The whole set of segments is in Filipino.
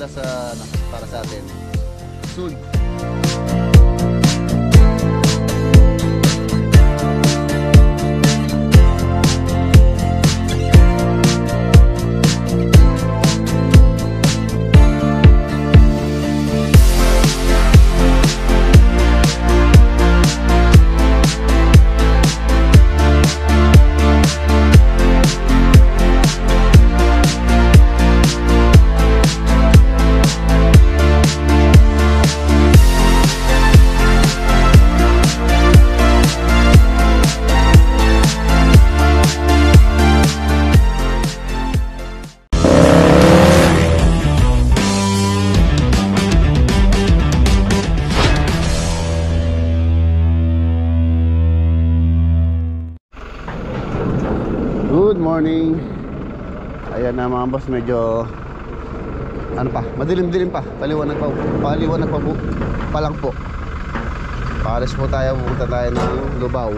sila sa para sa atin soon. Good morning. Ayan na mga boss, medyo ano pa, madilim-dilim pa. Paliwanag pa lang po. Paalis po tayo, pupunta tayo ng Lubao.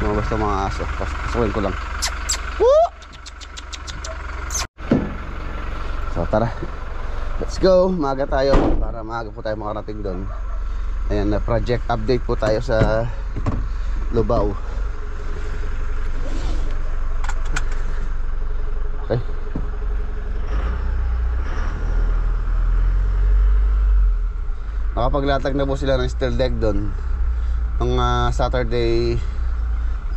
Mga basta mga aso. Pasukin ko lang. Woo! So tara, let's go. Maaga tayo para maaga po tayo makarating doon. Ayan na, project update po tayo sa Lubao. Okay. Nakapaglatag na po sila ng steel deck doon. Nung Saturday,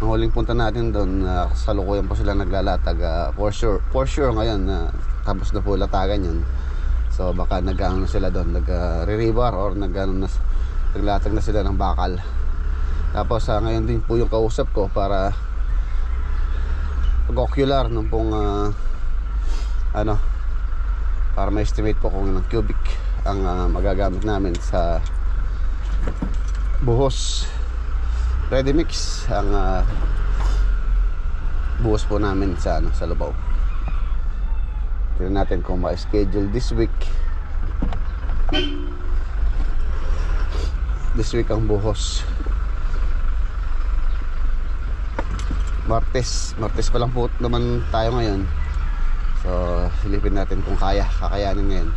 ang huling punta natin doon, salukuyan po sila naglalatag. For sure ngayon tapos na po latagan yun. So baka nag-ano sila doon, nag-re-rebar or naglatag na sila ng bakal. Tapos ngayon din po yung kausap ko para pag-ocular nung pong para ma-estimate po kung ilang cubic ang magagamit namin sa buhos ready mix ang buhos po namin sa sa Lubao. Tingnan natin kung ma-schedule this week ang buhos. Martes pa lang po naman tayo ngayon. So silipin natin kung kakayanin ngayon.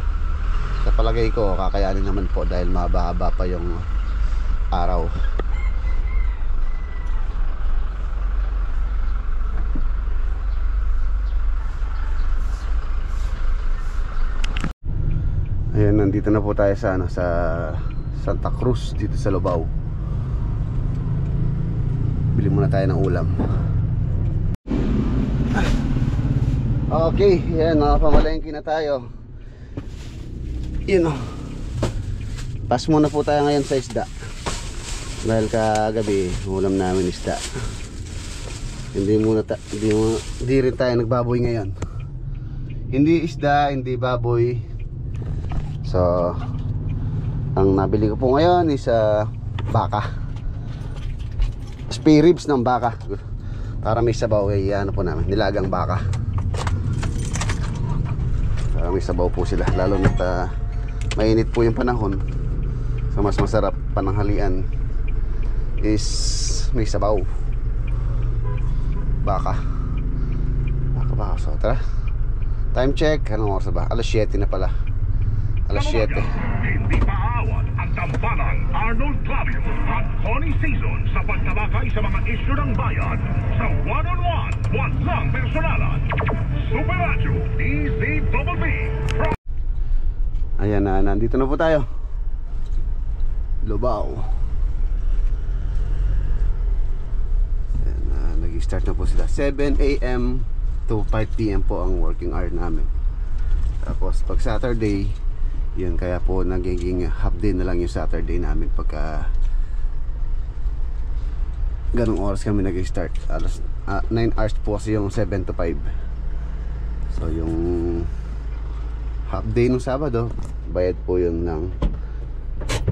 Sa palagay ko kakayanin naman po dahil mahaba pa yung araw. Ayan, nandito na po tayo sa sa Santa Cruz dito sa Lubao. Bili muna tayo ng ulam. Okay, yan, nakapamalengke na tayo. Yun o. Pass muna po tayo ngayon sa isda. Dahil kagabi, ulam namin isda. Hindi rin tayo nagbaboy ngayon. Hindi isda, hindi baboy. So, ang nabili ko po ngayon is baka. Spare ribs ng baka. Para may sabaw, ano po namin, nilagang baka. May sabaw po sila, lalo na mainit po yung panahon. So mas masarap pananghalian is may sabaw baka. So tara, time check, anong oras ba? Alas 7 na pala. Alas 7. Hindi paawat ang tambalang Arnold Clavio at Connie Season sa pagtabakay sa mga isyu ng bayan sa one-on-one, walang personalan. Super Radyo, DZBB. Ayan na, nandito na po tayo. Lubao. Ayan, nag-start na po sila 7 AM to 5 PM po ang working hour namin. Tapos pag Saturday, yun, kaya po nagiging half day na lang yung Saturday namin pagka ganong oras kami nag-start. 9 hours po kasi yung 7 to 5. So yung half day nung Sabado, bayad po yun ng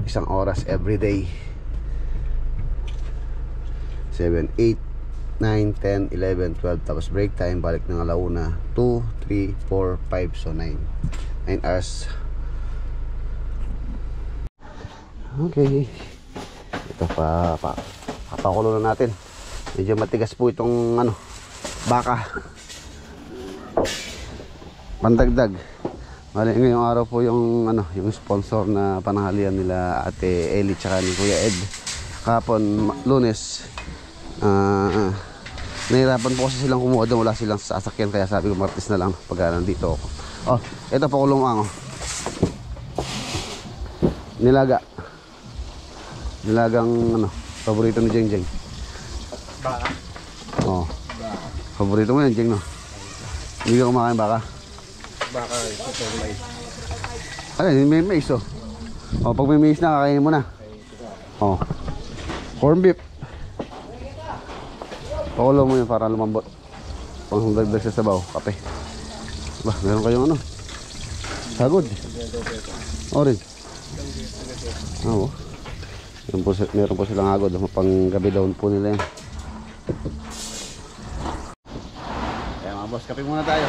1 oras everyday. 7, 8, 9, 10, 11, 12. Tapos break time, balik ng alauna 2, 3, 4, 5. So 9 hours. Okay. Ito papakulo na natin. Medyo matigas po itong baka. Pandagdag Bali, ngayong araw po yung yung sponsor na pananghalian nila Ate Ellie tsaka ni Kuya Ed. Kahapon Lunes, nahirapan po kasi silang kumuha doon, wala silang sasakyan, kaya sabi ko Martes na lang pag nandito ako. Oh, ito po kulungang nilagang paborito ni Jeng Jeng. Baka. Oh. Paborito mo yan, Jeng, no? Hindi ka kumakain baka? Baka ito mais. Ano, may mais, oh. Oh, pag may mais na, kakainin mo na. Oh. Corn beef. Pakulo mo yun para lumambot. Pangdagdag sa sabaw, kape. Bah, meron kayong sagod. Orange. Oo. Meron po silang agod. Pang gabi daw po nila yan. Kaya mga boss, kape muna tayo.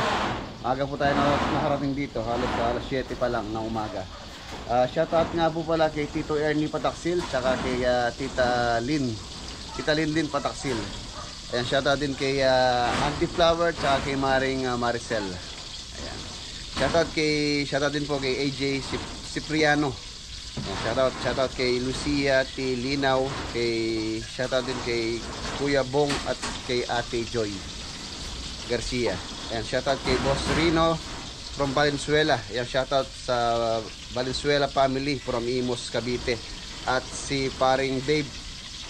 Aga po tayo nakarating dito, halos alas 7 pa lang ng umaga. Shoutout nga po pala kay Tito Ernie Pataksil, tsaka kay Tita Lynn din Pataksil. Ayan, shoutout din kay Auntie Flower, tsaka kay Maring Maricel. Ayan. Shoutout din po kay AJ Cipriano. Ayan, shoutout kay Lucia T. Linaw, shoutout din kay Kuya Bong at kay Ate Joy Garcia. Ayan, shoutout kay Boss Rino from Valenzuela. Ayan, shoutout sa Valenzuela family from Imos, Cavite. At si paring Dave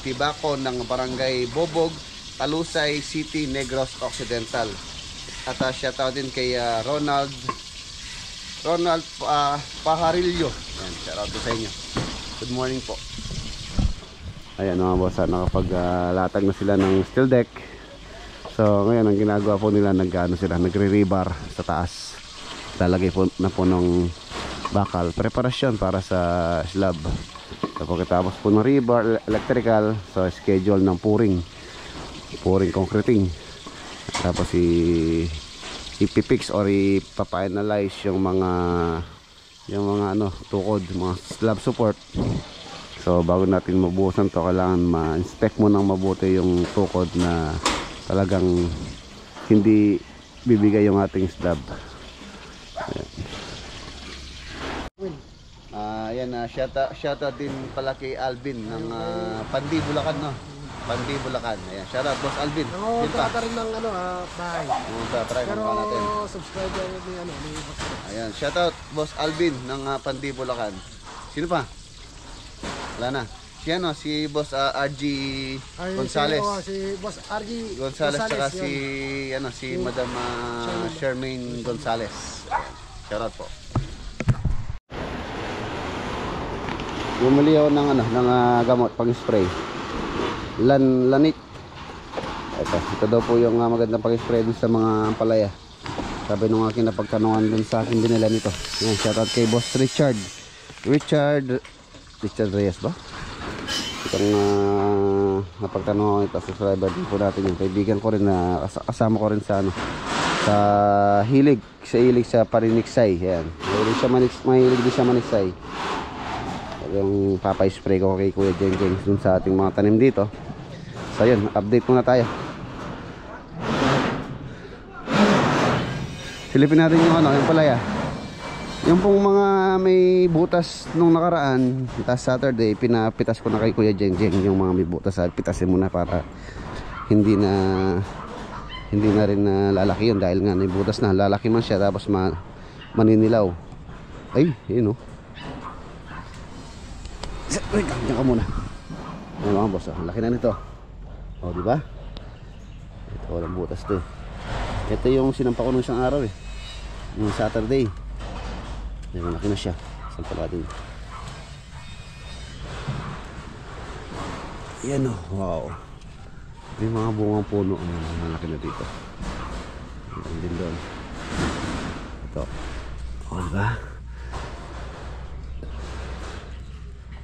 Tibaco ng Barangay Bobog, Talusay City, Negros Occidental. At shoutout din kay Ronald Pajarillo. Ayan, shoutout sa inyo. Good morning po. Ayan mga boss, nakapaglatag na sila ng steel deck. So ngayon ang ginagawa po nila, nagre-rebar sa taas. Lalagay po na po ng bakal, preparasyon para sa slab. So pagkatapos po ng rebar, electrical, so schedule ng pouring concreting. Tapos ipipix or ipapa-analyze yung mga tukod, mga slab support. So bago natin mabuhusan to, kailangan ma-inspect mo ng mabuti yung tukod na talagang hindi bibigay yung ating slab. Ayan, shoutout din pala kay Alvin ng Pandi, Bulacan, no? Pandi, Bulacan. Ayan, shoutout Boss Alvin. Oo, baka rin ng bahay. Try Pero pa natin. subscriber ni Ayan, shoutout Boss Alvin ng Pandi, Bulacan. Sino pa? Wala na. Si Boss RG Gonzales. Si Boss RG Gonzales, saka yun. si Madam Charmaine Gonzales. Shoutout po. Bumili ako ng gamot pang spray. Lanit. Ito daw po yung magandang pang spray dun sa mga ampalaya. Sabi nung aking napagtanungan dun sa akin dinila nito. Yan, shoutout kay Boss Richard Reyes ba? Itong napagtanungan ko ito, subscriber din po natin yung kaibigan ko rin na kasama ko rin sa sa hilig sa paniniksay. Yan, mahilig din siya maniksay. Yung papa-spray ko kay Kuya Jeng Jeng dun sa ating mga tanim dito. So yun, update muna tayo. Silipin natin yung yung palaya. Yung pong mga may butas nung nakaraan, last Saturday, pinapitas ko na kay Kuya Jeng Jeng yung mga may butas. Pitasin muna para hindi na rin lalaki yun, dahil nga may butas na, lalaki man siya tapos maninilaw. Ay, yun o. Wait, diyan ka muna. Ayan mga boss, laki na nito. O, diba? Ito, walang butas to. Ito yung sinampa ko nung isang araw yung Saturday. Ayan, laki na siya. Sampa natin. Yan o, wow. May mga bungang puno. Ang laki na dito. Ayan din doon. Ito. O, diba?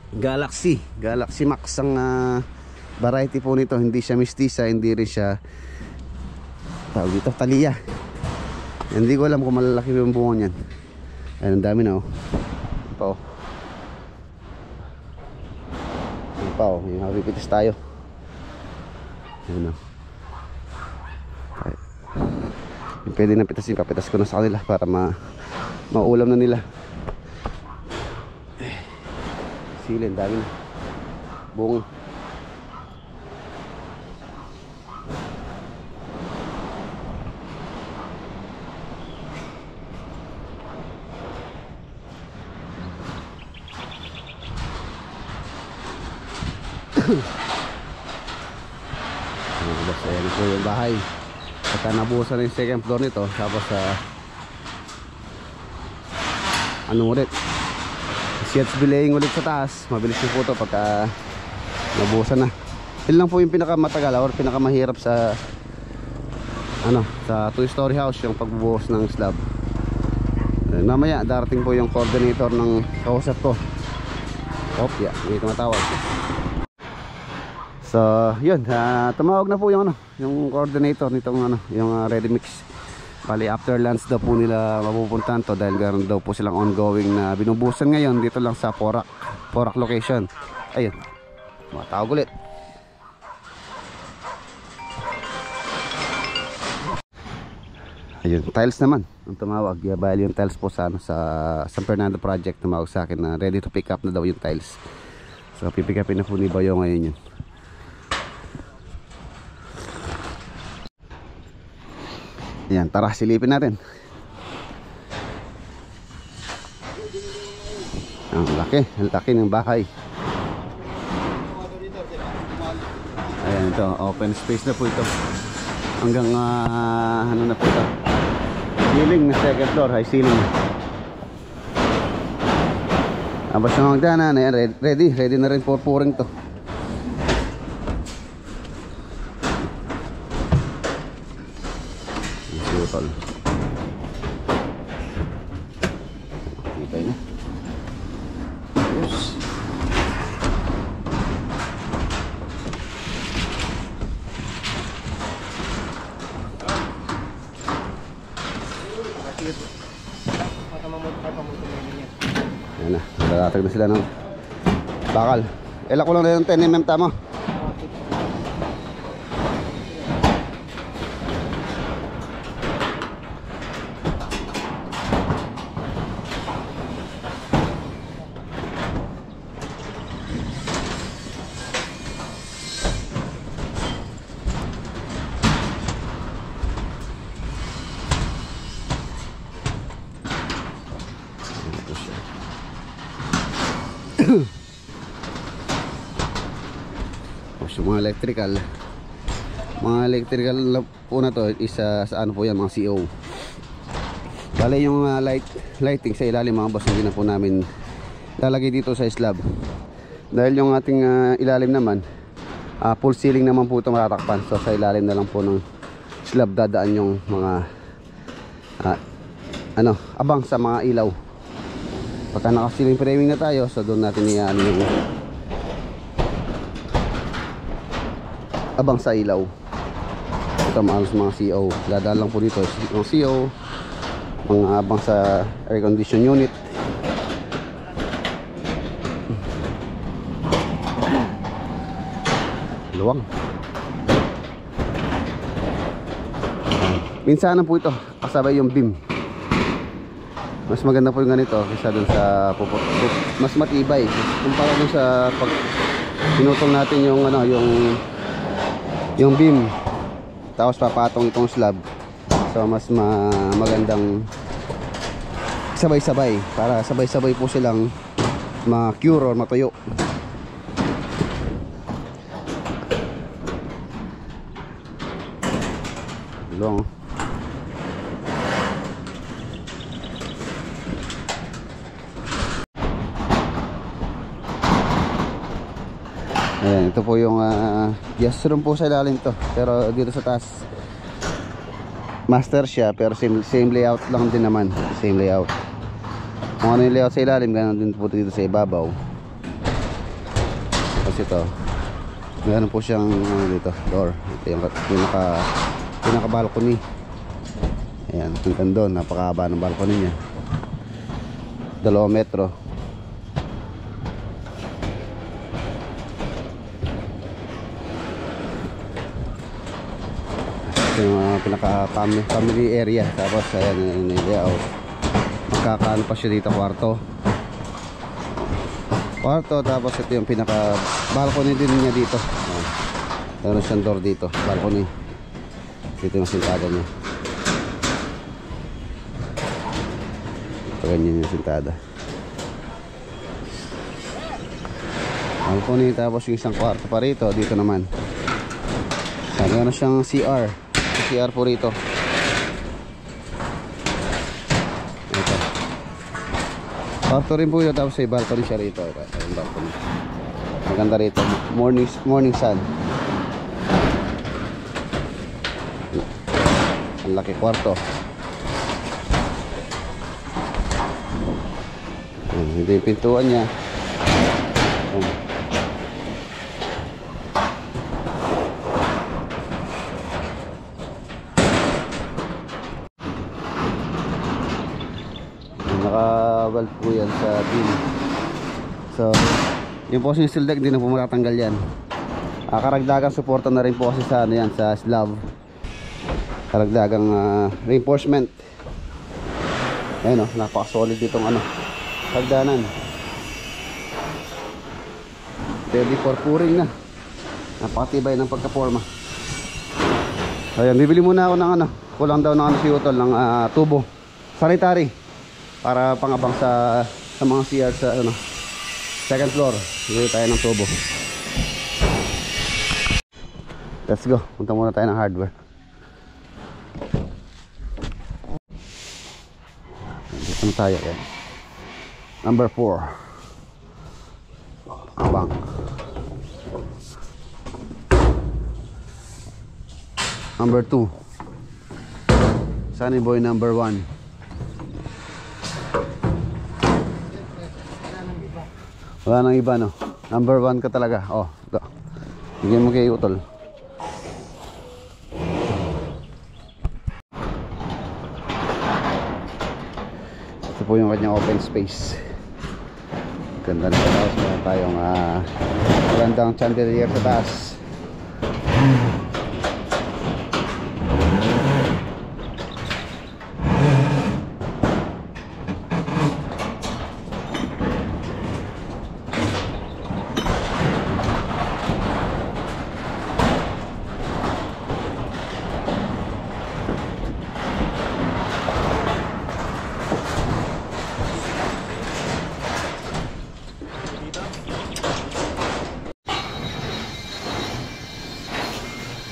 Galaxy Max ang variety po nito. Hindi siya mistisa, hindi rin siya tawag dito, Thalia. Hindi ko alam kung malalaki yung bunga niyan. Ayan, ang dami na pa yung habipitis tayo. Ayan Yung pwede na pitasin, papitas ko na sa kanila para maulam na nila. Silin, dami na bunga. Ayan po yung bahay. Pagka nabuhusan na yung second floor nito, tapos ano ulit, sheds belaying ulit sa taas. Mabilis na po ito pagka nabuhusan na. Yun lang po yung pinakamatagal or pinakamahirap sa sa 2-story house, yung pagbubuhos ng slab. Mamaya darating po yung coordinator ng kausap ko. Opya, may tumatawag. So, yun, tumawag na po yung yung coordinator nitong yung ready mix. Bali after lunch daw po nila mapupuntahan to dahil ganoon daw po silang ongoing na binubusan ngayon dito lang sa Porac location. Ayun. Matawag ulit. Ayun, tiles naman ang tumawag. Bali yung tiles po sa sa San Fernando project, tumawag sa akin na ready to pick up na daw yung tiles. So pipick upin na po ni Bayo ngayon yun. Yan, tara silipin natin. Ang laki ng bahay. Ayan, ito, open space na po ito. Hanggang ano na po ito, ceiling na second floor, high ceiling. Basta mga magdana na yan, ready na rin for pouring to. Tol. Tibay na. Yes. Ayan na, nalalatag na sila ng bakal. Ela ko lang na yung 10 mm tama. So, mga electrical po na to is sa ano po yan, mga CO. Bale yung lighting sa ilalim mga boss, hindi na po namin lalagay dito sa slab dahil yung ating ilalim naman full ceiling naman po ito matatakpan. So sa ilalim na lang po ng slab dadaan yung mga abang sa mga ilaw. Pagka naka ceiling framing na tayo, so doon natin iyan yung abang sa ilaw. Ito maalos mga CO, dadaan lang po dito yung CO, mga abang sa air condition unit. Luwang. Minsanan po ito kasabay yung beam. Mas maganda po yung ganito kaysa dun sa mas matibay kumpara dun sa pag pinutol natin yung yung beam tapos papatong itong slab. So mas magandang sabay-sabay para sabay-sabay po silang ma-cure or matuyo. Long. Ayan, ito po yung guest room po sa ilalim to. Pero dito sa taas master siya, pero same layout lang din naman. Same layout. Kung ano yung layout sa ilalim, ganoon din po dito sa ibabaw. Tapos ito, ganoon po siyang dito, door. Ito yung pinaka balcony. Ayan, hanggang doon, napakahaba ng balcony niya. 2 metro. yung pinaka family area. Tapos ayan yung layout. Magkakaano pa siya dito, kwarto. Tapos ito yung pinaka balcony din niya dito. Meron siyang door dito, balcony. Dito yung sintada niya. Ganyan yung sintada. Balcony, tapos yung isang kwarto pa rito. Dito naman meron siyang CR po rito. Ito kwarto rin po yun. Tapos may balcony siya rito. Yung balcony maganda rito. Morning sun. Ang laki kwarto. Hindi yung pintuan niya. Naka-valve po yan sa beam. So yung po yung steel deck, hindi na po matatanggal yan. Karagdagang suporta na rin po kasi sa ano yan, sa slab. Karagdagang reinforcement. Ayun o, napaka-solid ditong ano, hagdanan. Ready for pouring na. Napakatibay ng pagka-forma. Ayan, bibili muna ako ng ano, kulang daw ng ano si Utol, ng tubo sanitary para pangabang sa mga CR sa ano, second floor. Bibili tayo ng tubo. Let's go, punta muna tayo ng hardware. Dito na tayo yan. Number 4 abang. Number 2 Sunny Boy. Number 1 wala nang iba no. Number 1 ka talaga. Oh, ito. Bigyan mo kay Utol. Ito po yung kanyang open space. Ganda na. Tapos meron tayong magandang chandelier sa taas.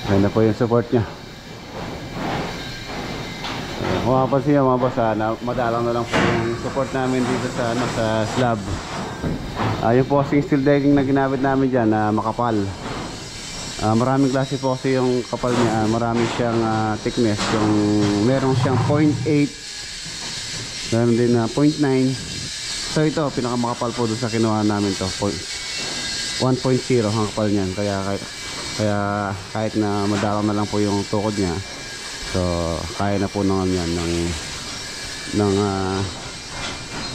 Ayan na po yung support nya. Kung mapapansin nyo mga boss, madalang na lang po yung support namin dito sa, sa slab. Yung po kasing steel decking na ginamit namin dyan, makapal. Maraming klase po kasi yung kapal niya. Marami siyang thickness. Yung meron siyang 0.8, meron din na 0.9. So ito, pinakamakapal po doon sa kinuha namin to, 1.0 ang kapal niyan. Kaya kahit na madalang na lang po yung tukod niya, so kaya na po naman yan ng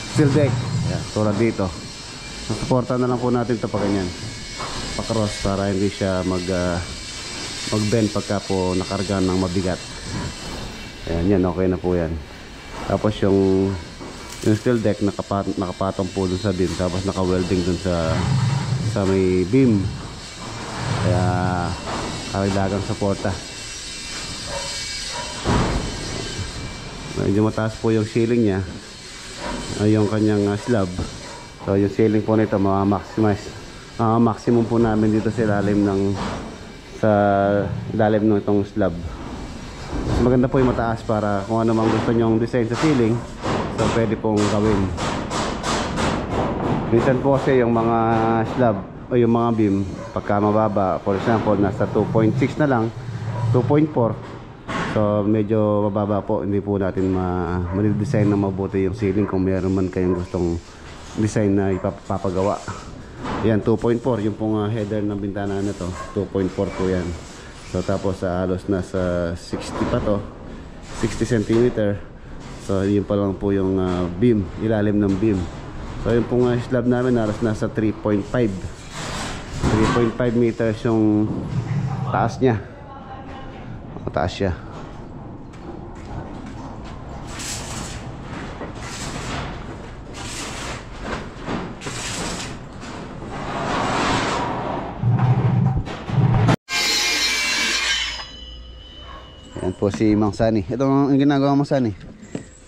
steel deck. Ayan, tulad dito. Suporta na lang po natin ito pa ganyan, pa-cross, para hindi siya mag-bend pagka po nakarga ng mabigat. Ayan, yan, okay na po yan. Tapos yung steel deck nakapatong po dun sa beam, tapos naka-welding dun sa may beam. Kaya karagdagang suporta. Medyo mataas po yung ceiling nya, yung kanyang slab. So yung ceiling po nito ma-maximize, maximum po namin dito sa ilalim ng itong slab. Mas maganda po yung mataas para kung ano mang gusto nyong design sa ceiling, so pwede pong gawin. Minsan po kasi yung mga slab o yung mga beam, pagka mababa, for example nasa 2.6 na lang, 2.4, so medyo mababa po, hindi po natin ma-design na mabuti yung ceiling kung meron man kayong gustong design na ipapagawa. Yan, 2.4 yung pong header ng bintana na to, 2.4 po yan. So tapos halos nasa 60 pa to, 60 cm. So yun pa lang po yung beam, ilalim ng beam. So yung pong slab namin halos nasa 3.5 meters yung taas nya. Mataas siya. Yan po si Mang Sani. Ito ang ginagawa mo, Sani?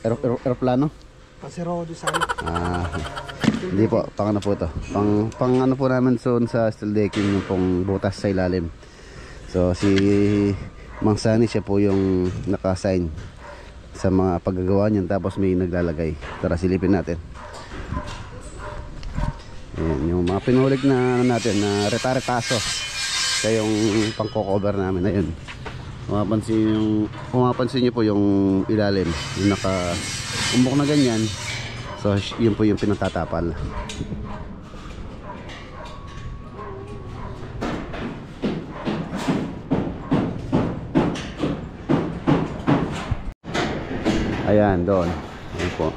Aeroplano? Pasero di sana. Ah, hindi po, pang ano po ito. Pang ano po namin sa steel decking yung pong butas sa ilalim. So si Mang Sani, siya po yung naka-assign sa mga paggagawa niyan, tapos may naglalagay. Tara, silipin natin. Ayan, yung mga pinulik na ano natin, na reta-retaso. Kaya yung pang-cover namin, ayun. Pumapansin niyo po yung ilalim, yung naka-umbok na ganyan. So yun po yung pinagtatapal. Ayan, doon. Ayan po.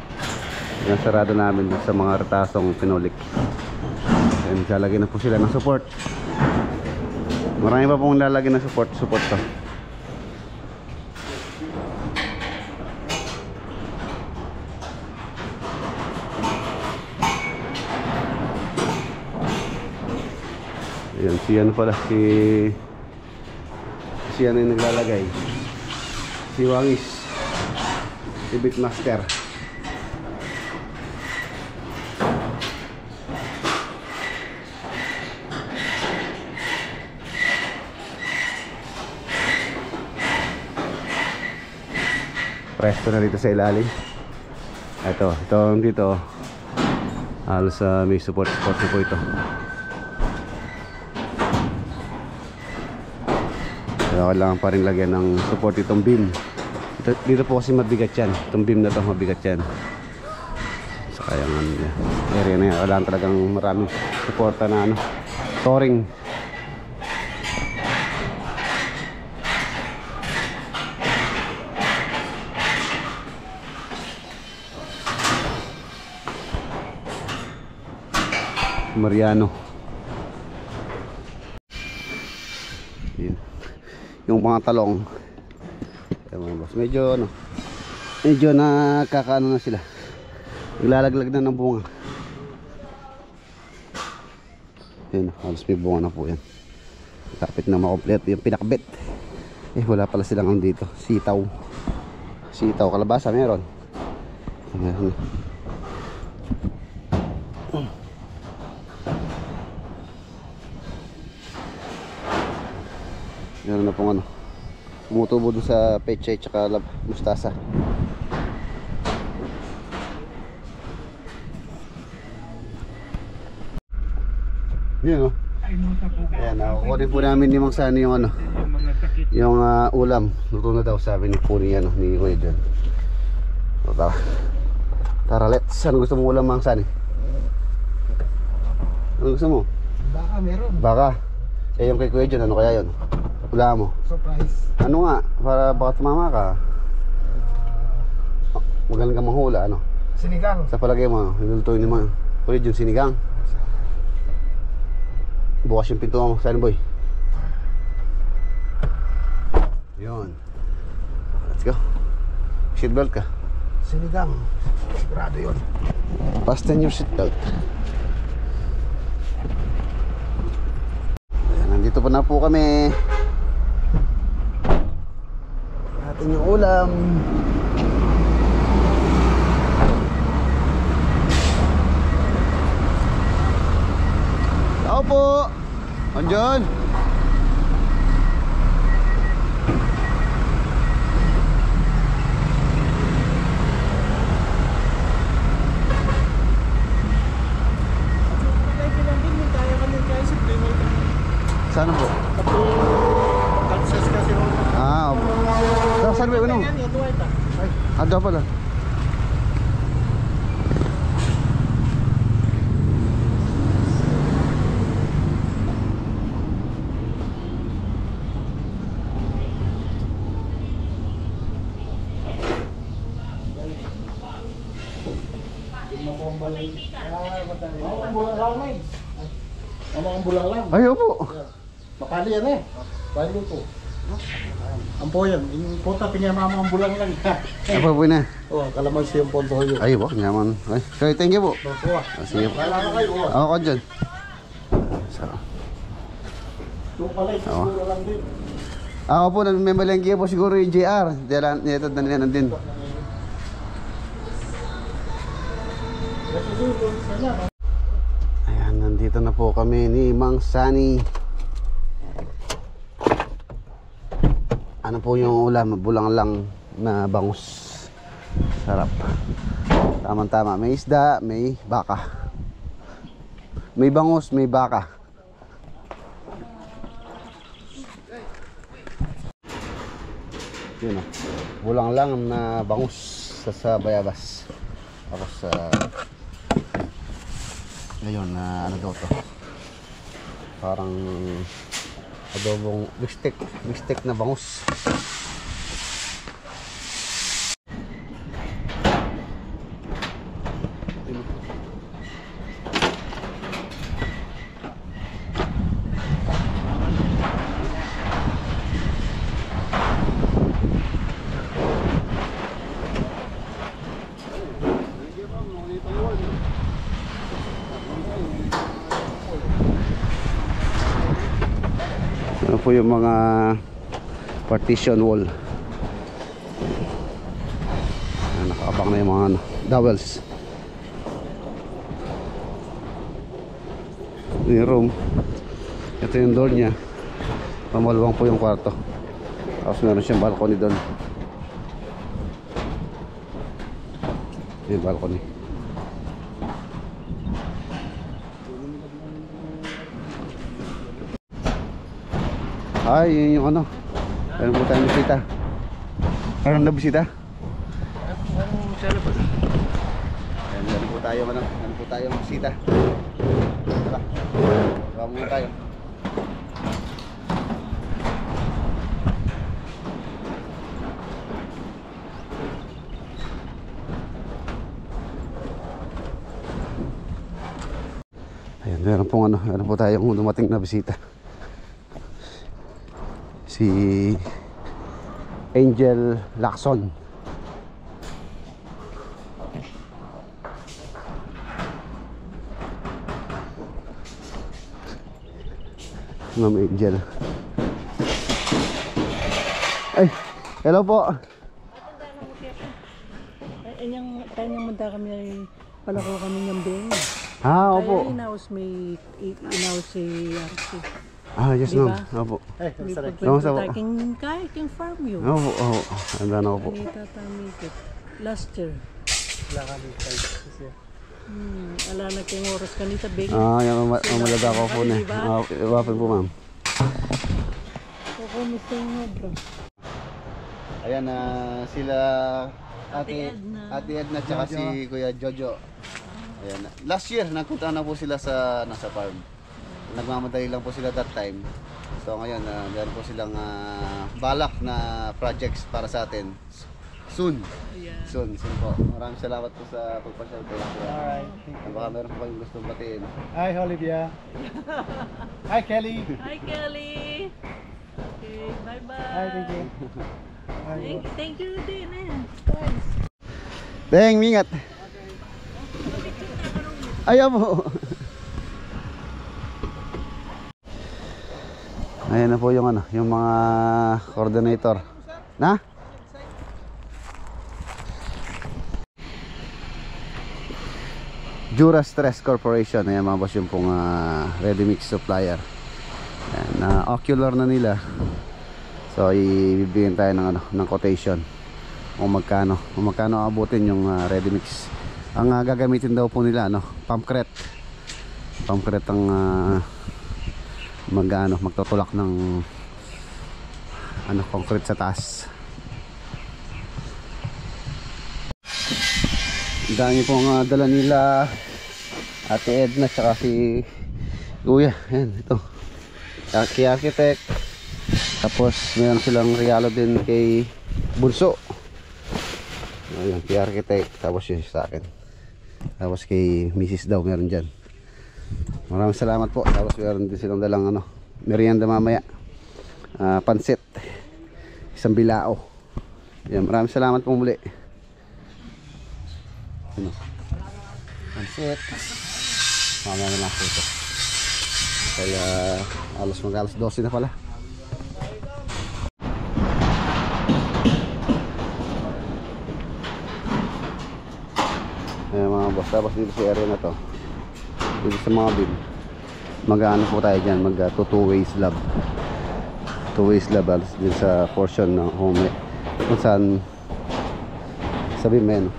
Yan, sarado namin sa mga retasong pinulik. Ayan, lalagyan na po sila ng support. Marami pa pong lalagyan ng support to. Ayan, si ano pala, si ano yung naglalagay, si Wangis, si Bitmaster. Presto na dito sa ilalim. Ito dito halos may support na po ito. Kaya kailangan pa rin lagyan ng support itong beam. Dito po kasi mabigat yan. Itong beam na ito mabigat yan. So kaya nga area na yan, kailangan talagang maraming suporta na ano, storing. Mariano. Yun. Yung mga talong. Medyo nakakaano na sila. Naglalaglag na ng bunga. Yun, halos may bunga na po yan. Kapit na makompleto yung pinakbit. Wala pala silang dito. Sitaw, kalabasa meron. Meron. Meron na pong ano, tumutubo doon sa pechay tsaka mustasa. Yan o. Ayan, kukunin po namin ni Mang Sani yung ano, yung ulam. Luto na daw, sabi ni Puri, ano, ni Kuya John. So, tara, let's. Ano gusto mo ulam, Mang Sani? Ano gusto mo? Baka meron. Baka. Yung kay Kuya John, ano kaya yun? Wala mo. Surprise. Ano nga, para baka tumama ka. Magaling ka manghula, ano? Sinigang. Sa palagay mo, nilulutuin ni mo Kuya John sinigang. Bukas yung pinto mo, Sunny Boy. Yun. Let's go. Seatbelt ka. Sinigang. Sigurado yun. Fasten your seatbelt. Ayan, nandito pa na po kami. Atin yung ulam. Tao po. Andiyan. Sana po? Kalsas kasi ron. Saan ba yun? Ada pala. Ang bulang lang. Ayaw po. Makali yan eh. Bali ko. Ang po yan, yung puta pinamama ang bulang lang. Apa po na? Oh, kalamansi yung ponto yun. Ay po, nyaman. Ay, okay, thank you po. Opo. Sige po. Wala na kayo. Ako ko dyan. So, Yung pala, siguro lang din. ako po, nagmemalengke po siguro yung JR. Ito, danilan din. Ayan, nandito na po kami ni Mang Sani. Ano po yung ulam? Bulang lang na bangus. Sarap. Tama-tama. May isda, may baka. May bangus, may baka. Yun o. Bulang lang na bangus sa bayabas. Tapos ngayon na ano daw to? Parang adobong bistek na bangus. Ano po yung mga partition wall. Nakaabang na yung mga dowels. Yung room. Ito yung door nya. Pamalawang po yung kwarto. Tapos meron siyang balcony doon. Yung balcony. Ay, yun yung ano. Meron po tayong bisita. Meron na bisita? Ayan, meron po tayo ano. Meron po tayong bisita. Tara. Tara muna tayo. Ayan, meron pong ano. Meron po tayong dumating na bisita. Si Angel Lacson. Ma'am Angel. Ay, hello po. Ay, yung tanyang manda kami ay palako kami ng beng. Opo. Kaya inaos si RC. Yes Diba? ma'am. Opo. Eh, May sarap. Kamusta po? pagpapitaking kahit yung farm yun. Opo, opo. Handa na ako po. Kanita tamikit. Last year. Wala ka dito. Kasi Ala na kayong oras kanita beng. Yan, mamalaga ko po na. Diba? Wapin po ma'am. Kukumusta yung bro. Ayan na sila Ate Edna. Ate Edna tsaka si Kuya Jojo. Ayan. Last year nagpunta na po sila sa nasa farm. Nagmamadali lang po sila that time. So ngayon meron po silang balak na projects para sa atin. Soon. Yeah. Soon po. Maraming salamat po sa pagpasyal po. alright. Baka meron po kayong gustong batiin. Hi, Olivia. Hi, Kelly. Hi Kelly. Okay, bye-bye. Hi, thank you. Thank you din eh. Thanks. Teng, mingat. Ayaw mo. Ayan na po yung ano, yung mga coordinator. Na? Jura Stress Corporation. Ayan mga boss yung pong ready mix supplier. Ayan, ocular na nila. So ibibigyan tayo ng ano, ng quotation. Kung magkano abutin yung ready mix. Ang gagamitin daw po nila ano, pumpcret. Pumpcret ang magtutulak ng ano, concrete sa taas. Dami pong dala nila Ate Edna tsaka si Kuya. Ayan, ito kay architect. Tapos meron silang regalo din kay Bunso. Ayan, kay architect. Tapos yun sa akin. Tapos kay Mrs. daw meron dyan. Maraming salamat po. Tapos meron din silang dalang ano, merienda mamaya. pansit, isang bilao. Yan, maraming salamat po muli. Ano? Pansit. Mamaya na lang po ito. Kaya alas 12 na pala. Ayan mga boss, tapos dito sa area na to, dito sa mga bin, mag-ano po tayo dyan, mag two-way slab. Two-way slab din sa portion ng home, kung saan sabi men.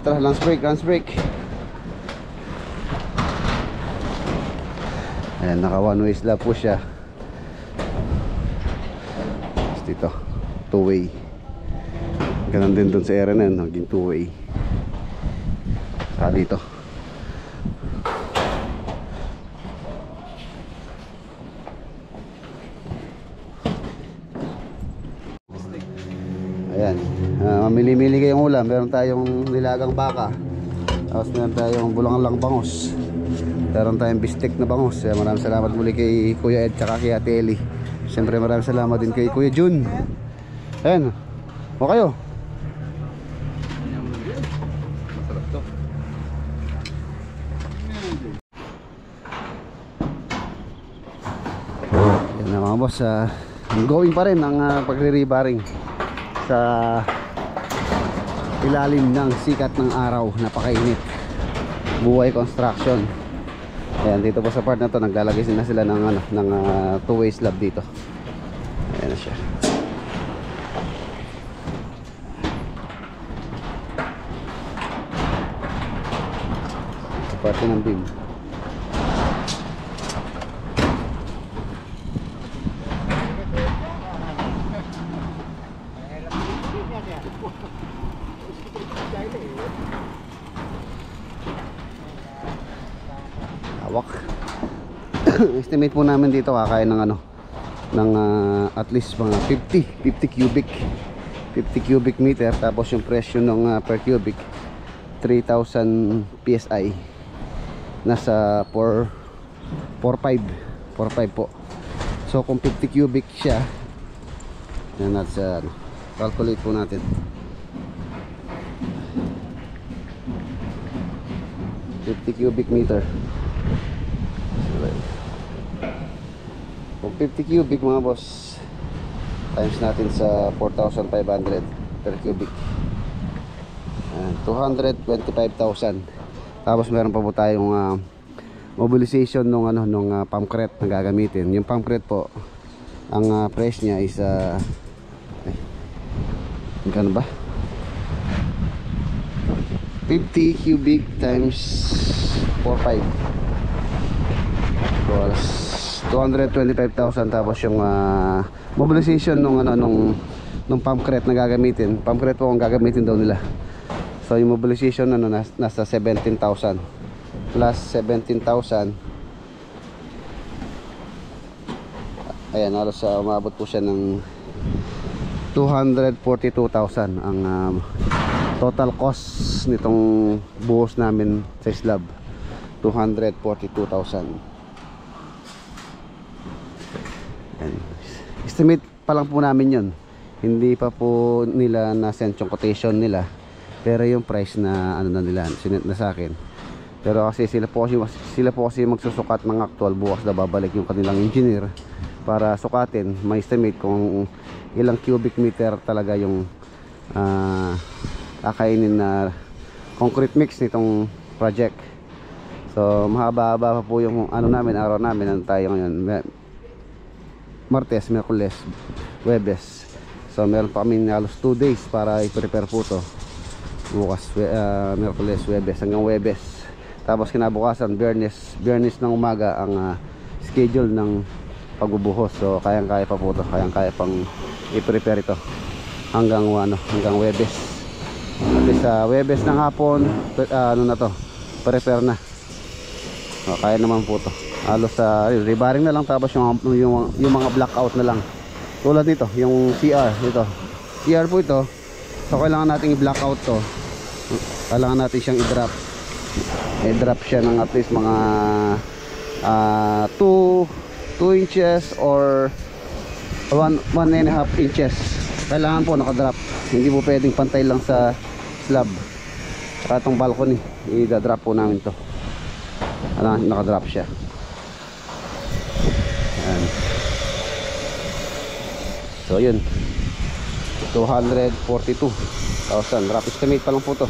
Tara, lunch break. Ayan, naka one-way slab po siya. Dito, two-way. Ganun din dun sa area na yun, naging two-way. Saka dito. Ayan, mamili-mili kayong ulam. Meron tayong nilagang baka, tapos meron tayong bulang-lang bangus, meron tayong bistek na bangus. Maraming salamat muli kay Kuya Ed tsaka kay Ate Eli. Siyempre maraming salamat din kay Kuya Jun. Ayan, o kayo. Masarap to. Yan na mga boss, going pa rin ang pagre-rebaring sa ilalim ng sikat ng araw. Napakainit. Buhay construction. Ayan, dito po sa part na to naglalagay na sila ng two-way slab dito. Ayan na siya. Sa parte ng beam. Hawak. Estimate po namin dito kakain ng at least mga 50 cubic meter. Tapos yung presyo ng per cubic 3,000 PSI, nasa 4.5 po. So kung 50 cubic siya, yan natin, calculate po natin. 50 cubic meter. Kung 50 cubic mga boss, times natin sa 4,500 per cubic, 225,000. Tapos meron pa po tayong mobilization nung pamcret na gagamitin. Yung pamcret po, ang price niya is magkano ba? 50 cubic times 4.5, so 225,000. Tapos yung mobilization nung pamcret na gagamitin. Pamcret po ang gagamitin daw nila. So yung mobilization nasa 17,000 plus 17,000. Ayan, halos umabot po siya ng 242,000 ang total cost nitong buhos namin sa slab. 242,000. Estimate pa lang po namin yun. Hindi pa po nila na-send yung quotation nila, pero yung price na na nila sinend na sa akin. Pero kasi sila po kasi magsusukat ng actual. Bukas na babalik yung kanilang engineer para sukatin, may estimate kung ilang cubic meter talaga yung kakainin na concrete mix nitong project. So mahaba-haba pa po yung araw namin. Tayo ngayon Martes, Miyerkules, Huwebes. So meron pa kami halos 2 days para i-prepare po to. Bukas Miyerkules, Huwebes hanggang Huwebes. Tapos kinabukasan Biyernes ng umaga ang schedule ng pagbubuhos. So kayang-kaya pa po to. Kayang-kaya pang i-prepare ito hanggang Huwebes. At sa Huwebes ng hapon, prepare na. So, kaya naman po to. Halos rebaring na lang, tapos yung mga blackout na lang. Tulad nito, yung CR ito. CR po ito. So kailangan nating i-blackout to. Kailangan natin siyang i-drop. may drop siya ng at least mga 2 inches or 1.5 inches. Kailangan po nakadrop, hindi po pwedeng pantay lang sa slab. Saka itong balcony, i-drop po namin to. Nakadrop siya. Ayan. So yun, 242,000. Rough estimate pa lang po to,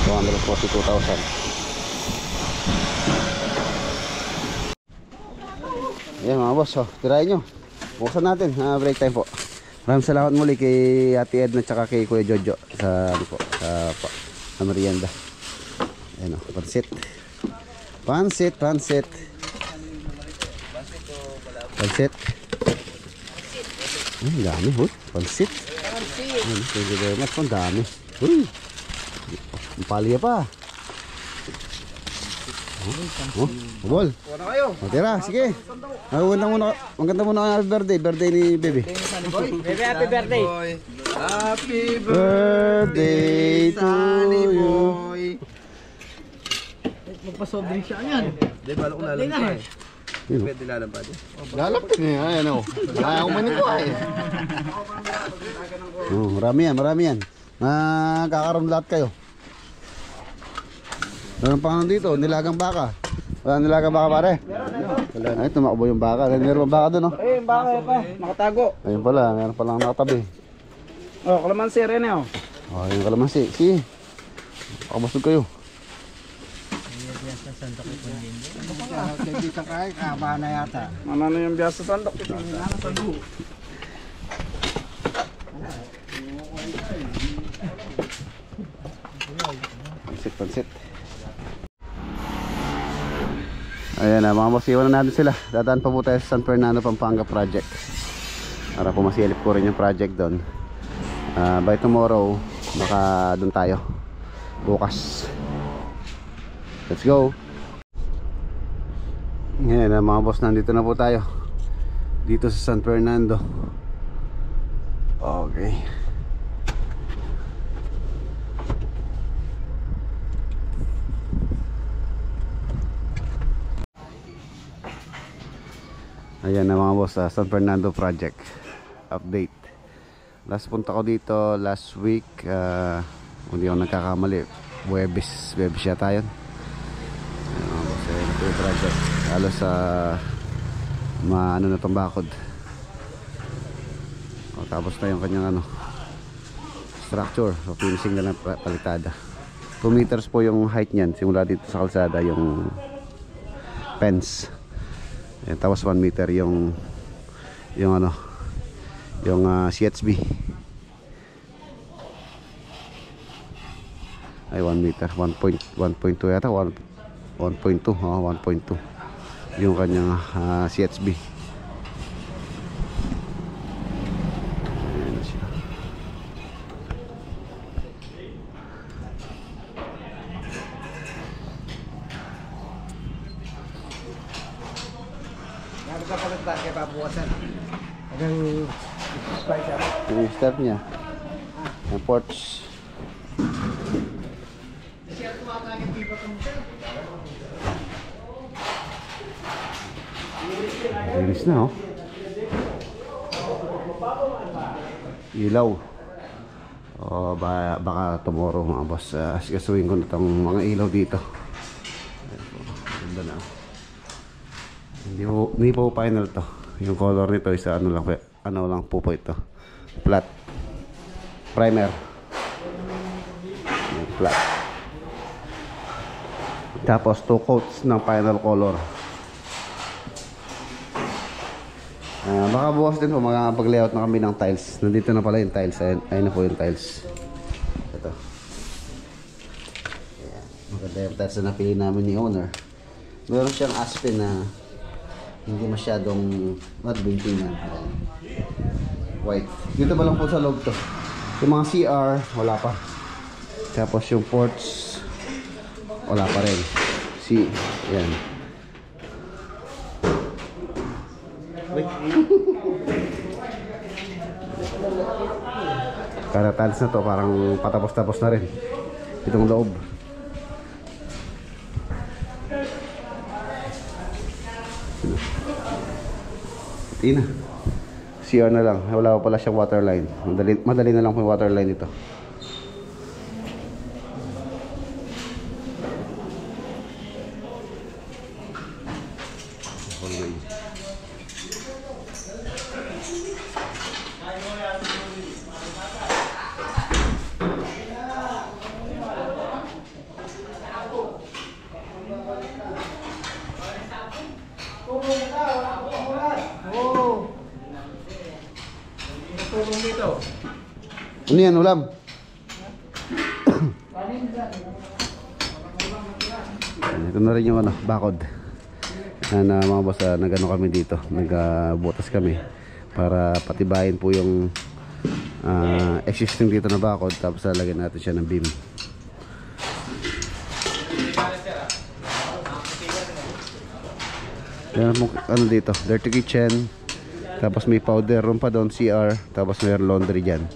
242,000. Ayan mga boss, tirahin nyo, buksan natin. Break time po. Maraming salamat muli kay Ate Edna at kay Kuya Jojo sa, sa merienda. Ayan o, pansit. Pansit. Ay, dami, pansit. Ayan, thank you very much. Ang dami. Ang palya pa. Bol. Tira, sige. Maganda muna happy birthday. Birthday ni Bebe. Bebe, happy birthday. Happy Birthday to you. Magpasobring siya yan. Di ba ko lalampa eh. Pwede lalampa din. Lalapit niya. Ayan o. Ayaw man ito ay. Marami yan. Kakaroon lahat kayo. Meron pa nga dito, nilagang baka. Wala nilagang baka pare? Ay, tumakbo yung baka. Meron pa baka doon, no? Eh, baka pa. Nakatago. Ayun pala, meron palang nakatabi. Oh, kalamansi rin eh. Oh, yung kalamansi. Sige. Pakabasog kayo. Hindi ka kaya, kaba na yata. Ano na yung biya sa sandok? Pansit. Ayan na mga boss, iwan na natin sila. Dadaan pa po tayo sa San Fernando, Pampanga project para po masilip ko rin yung project doon. By tomorrow baka doon tayo bukas. Let's go. Ngayon na mga boss, nandito na po tayo dito sa San Fernando. Okay. Ayan na mga boss, San Fernando project update. Last punta ko dito last week, hindi ako nagkakamali, Webis yata yun. Ayan mga boss, ayan ito yung project. Halos sa ano na itong bakod. Tapos na yung kanyang structure, so finishing na lang palitada. 2 meters po yung height niyan simula dito sa kalsada, yung fence. Ayan, tapos 1 meter yung CHB. Ay 1 meter, 1.2 yata, 1.2, 1.2 yung kanyang CHB. Ayan na siya. Yung step niya, yung porch. Linis na ilaw. Baka tomorrow mga boss, asikasuhin ko na itong mga ilaw dito. Ganda na. Hindi po final to. Yung color nito is ano lang po ito, flat primer, flat. Tapos 2 coats ng final color. Baka bukas din po makapag-layout na kami ng tiles. Nandito na pala yung tiles. Ayun na po yung tiles. Ito. Ayan. Maganda yung tiles na napili namin ni owner. Meron siyang Aspen na hindi masyadong madbintingan. White. Dito pa lang po sa loob to. Yung mga CR, wala pa. Tapos yung ports, wala pa rin. See, yan. Kada tiles na to, parang patapos-tapos na rin. Itong loob. Tina. CR na lang. Wala pa pala siyang water line. Madali na lang po yung water line ito. Ano yan, ulam? Ito na rin yung ano, bakod. Na mga boss, nagano kami dito, nagbutas kami para patibayin po yung existing dito na bakod, tapos lalagyan natin siya ng beam. Yan mo ano dito, dirty kitchen, tapos may powder room pa doon, CR, tapos may laundry dyan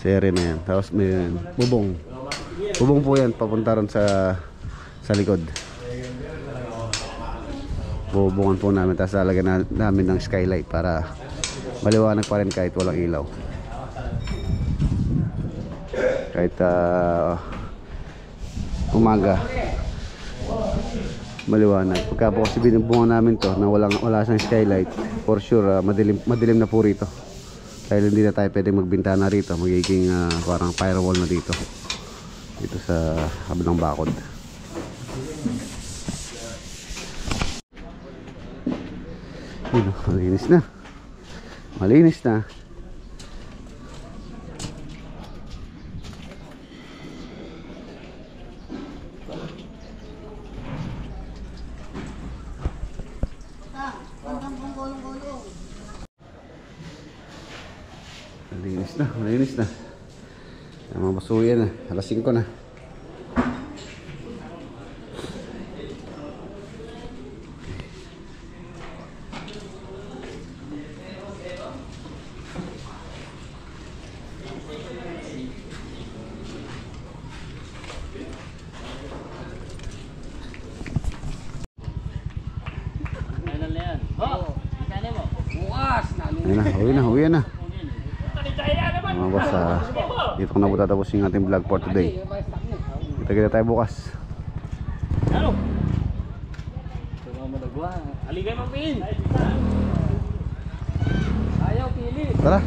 sa area na yan, tapos may bubong po yan papunta ron sa likod. Bubungan po namin, tapos lalagyan namin ng skylight para maliwanag pa rin kahit walang ilaw, kahit umaga maliwanag. Pagka po kasi binubungan namin to na wala siyang skylight, for sure madilim na po rito, dahil hindi na tayo pwedeng magbintana rito, magiging parang firewall na dito sa kabilang bakod. Malinis na, malinis na. Malinis na. Mga basuyan na, alas 5 na. Ayun na, uwi na. Mga boss, dito ko na po tatapos yung ating vlog for today. Kita tayo bukas. Aligay mo pin. Tara.